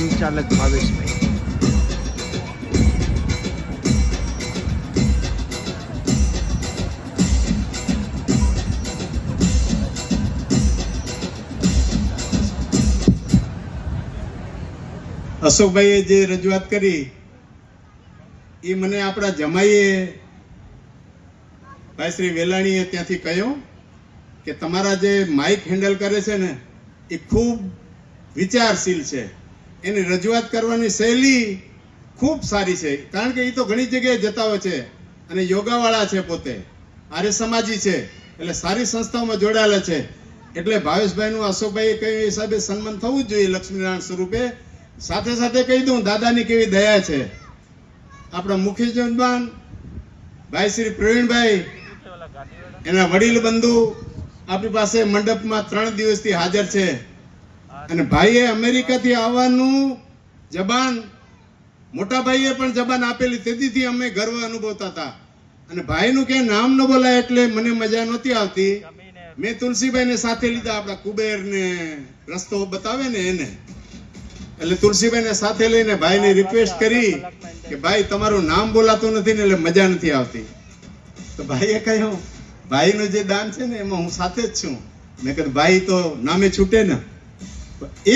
સંચાલક ભાવેશભાઈ. અશોકભાઈએ જે રજૂઆત કરી એ મને આપણા જમાઈએ ભાઈ શ્રી વેલાણીએ ત્યાંથી કહ્યું કે તમારા જે માઇક હેન્ડલ કરે છે ને એ ખૂબ વિચારશીલ છે, એની રજૂઆત કરવાની શૈલી ખૂબ સારી છે, કારણ કે એ તો ઘણી જગ્યાએ જતા હોય છે અને યોગાવાળા છે, પોતે આર્ય સમાજી છે, એટલે સારી સંસ્થાઓમાં જોડાયેલા છે. એટલે ભાવેશભાઈનું અશોકભાઈએ કહ્યું એ હિસાબે સન્માન થવું જ જોઈએ લક્ષ્મીનારાયણ સ્વરૂપે. સાથે સાથે કહી દઉં દાદાની કેવી દયા છે. આપણા મુખ્ય જનમાન ભાઈ શ્રી પ્રવીણભાઈ, એના વડીલ બંધુ આપણી પાસે મંડપમાં 3 દિવસથી હાજર છે, અને ભાઈએ અમેરિકાથી આવવાનું જબાન, મોટા ભાઈએ પણ જબાન આપેલી, તેથી અમે ગર્વ અનુભવતા હતા. અને ભાઈનું કે નામ ન બોલાય એટલે મને મજા નહોતી આવતી. મેં તુલસીભાઈને સાથે લીધા, આપણા કુબેર ને રસ્તો બતાવે ને એને, એટલે તુલસીભાઈને સાથે લઈને ભાઈને રિક્વેસ્ટ કરી કે ભાઈ તમારું નામ બોલાતું નથી ને એટલે મજા નથી આવતી. તો ભાઈએ કહ્યું ભાઈનું જે દાન છે ને એમાં હું સાથે જ છું. મેં કીધું ભાઈ તો નામે છૂટે ને.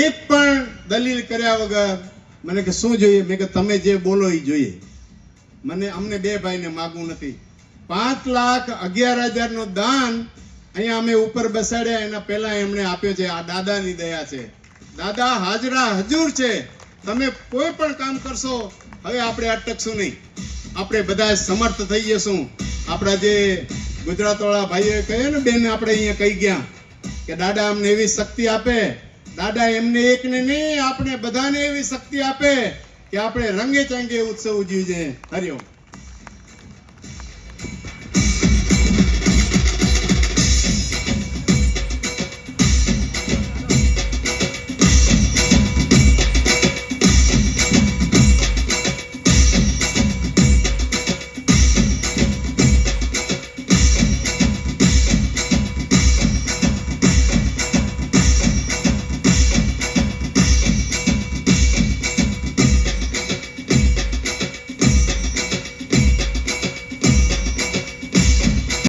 એક પણ દલીલ કર્યા વગર મને કે શું જોઈએ? મેં કે તમે જે બોલો એ જોઈએ, અમને 2 ભાઈને માગવું નથી. 5,11,000 નું દાન અહીંયા અમે ઉપર બેસાડ્યા એના પહેલા એમણે આપ્યો છે. આ દાદાની દયા છે. દાદા હાજરા હજુર છે. તમે કોઈ પણ કામ કરશો, હવે આપણે અટકશું નહીં, આપણે બધા સમર્થ થઈ જશું. આપણા જે ગુજરાત વાળા ભાઈઓ કહે ને બેન, આપણે અહીંયા કહી ગયા કે દાદા અમને એવી શક્તિ આપે. દાદા એમને એકને નહીં, આપણે બધાને એવી શક્તિ આપે કે આપણે રંગે ચંગે ઉત્સવ ઉજવી છે. હરિઓમ.